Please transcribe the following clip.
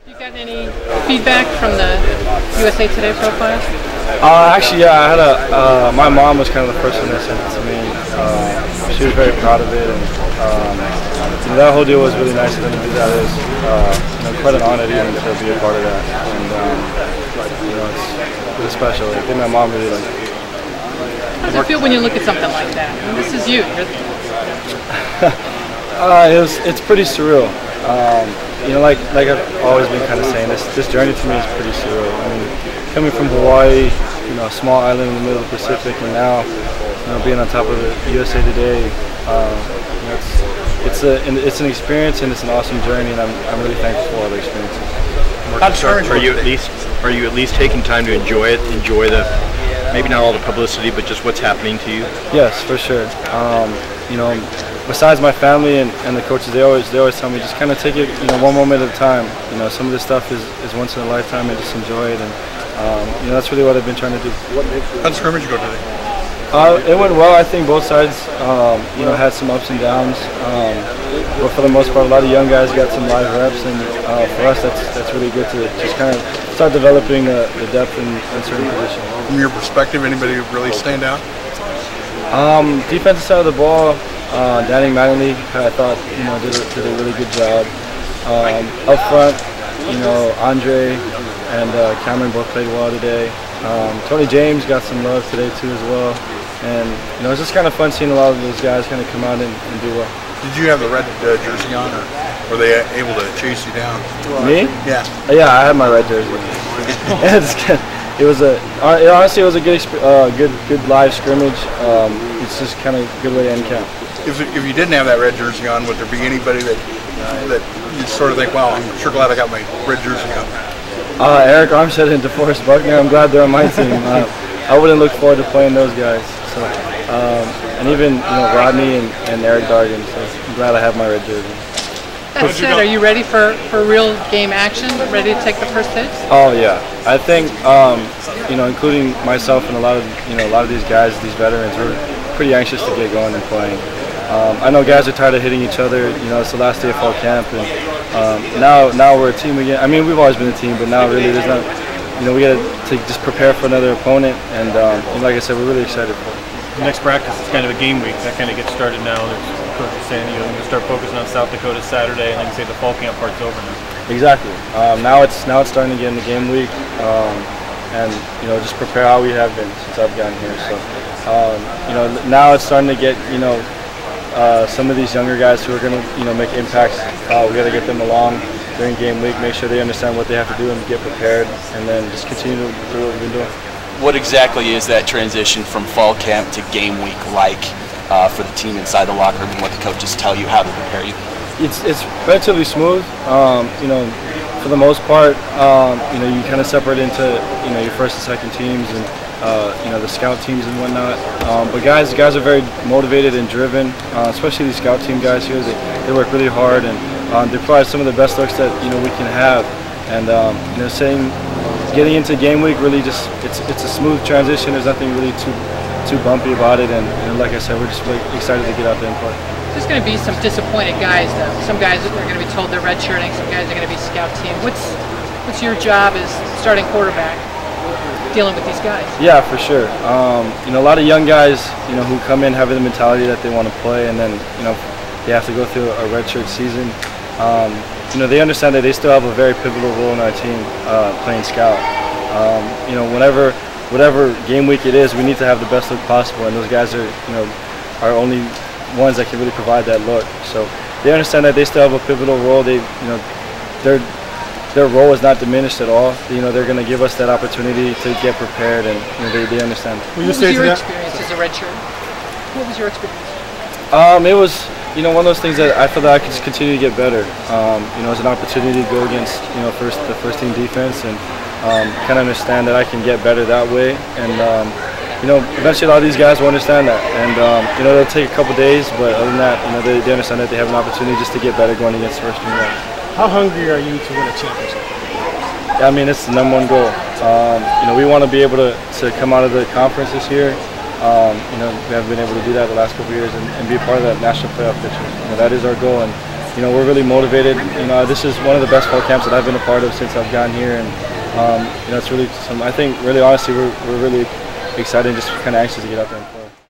You got any feedback from the USA Today profile? Actually, yeah, I had my mom was kind of the first one that sent it to me. She was very proud of it, and that whole deal was really nice of them to do that. It was quite an honor even to be a part of that, and it's special. I think my mom really liked it. How does it feel when you look at something like that? I mean, this is you. It's pretty surreal. Like I've always been kind of saying, this journey to me is pretty surreal. I mean, coming from Hawaii, a small island in the middle of the Pacific, and now, being on top of the USA Today, it's an experience and it's an awesome journey, and I'm really thankful for all the experiences. Are you at least taking time to enjoy it? Enjoy the, maybe not all the publicity, but just what's happening to you? Yes, for sure. Besides my family and the coaches, they always tell me just kind of take it, one moment at a time. Some of this stuff is once in a lifetime, and just enjoy it. And that's really what I've been trying to do. How did scrimmage go today? It went well. I think both sides, had some ups and downs. But for the most part, a lot of young guys got some live reps, and for us, that's really good to just kind of start developing the depth in certain positions. From your perspective, anybody really stand out? Defensive side of the ball. Danny Mattingly, I thought, did a really good job. Up front, Andre and Cameron both played well today. Tony James got some love today too as well. And it's just kind of fun seeing a lot of those guys kind of come out and do well. Did you have the red jersey on, or were they able to chase you down? Me? Yeah. Yeah, I had my red jersey. Honestly, it was a good live scrimmage. It's just kind of a good way to end camp. If you didn't have that red jersey on, would there be anybody that you sort of think, wow, I'm sure glad I got my red jersey on? Eric Armstead and DeForest Buckner, I'm glad they're on my team. I wouldn't look forward to playing those guys. So, and even Rodney and Eric Dargan. So I'm glad I have my red jersey. That said, are you ready for real game action? Ready to take the first hits? Oh yeah, I think including myself and a lot of these guys, these veterans, we're pretty anxious to get going and playing. I know guys are tired of hitting each other. It's the last day of fall camp, and now we're a team again. I mean, we've always been a team, but now really there's not. We got to just prepare for another opponent, and like I said, we're really excited for it. The next practice is kind of a game week. That kind of gets started now. There's coach is saying you're going to start focusing on South Dakota Saturday, and like you say, the fall camp part's over now. Exactly. Now it's starting to get in the game week, and just prepare how we have been since I've gotten here. So now it's starting to get some of these younger guys who are going to make impacts. We got to get them along during game week, make sure they understand what they have to do and get prepared, and then just continue to do what we've been doing. What exactly is that transition from fall camp to game week like for the team inside the locker room, and what the coaches tell you, how to prepare you? It's relatively smooth. For the most part, you kind of separate into your first and second teams, and the scout teams and whatnot. But guys are very motivated and driven, especially these scout team guys here. They work really hard, and they provide some of the best looks that we can have. And getting into game week, really just it's a smooth transition. There's nothing really too bumpy about it, and like I said, we're just really excited to get out there and play. There's going to be some disappointed guys, though. Some guys are going to be told they're redshirting. Some guys are going to be scout team. What's your job as starting quarterback, dealing with these guys? Yeah, for sure. A lot of young guys, who come in having the mentality that they want to play, and then they have to go through a redshirt season. They understand that they still have a very pivotal role in our team, playing scout. Whatever game week it is, we need to have the best look possible, and those guys are only ones that can really provide that look. So they understand that they still have a pivotal role. Their role is not diminished at all. They're going to give us that opportunity to get prepared, and they understand. What was your experience as a redshirt? What was your experience? It was one of those things that I feel that I could just continue to get better. As an opportunity to go against the first team defense, and kind of understand that I can get better that way. And eventually a lot of these guys will understand that, and it'll take a couple days, but other than that, they understand that they have an opportunity just to get better going against first team guys. How hungry are you to win a championship? Yeah, I mean, it's the #1 goal. We want to be able to come out of the conference this year. We haven't been able to do that the last couple of years, and be a part of that national playoff picture. That is our goal, and you know, we're really motivated. You know, this is one of the best fall camps that I've been a part of since I've gotten here, and you know, it's really I think really honestly we're really excited and just kind of anxious to get out there and play.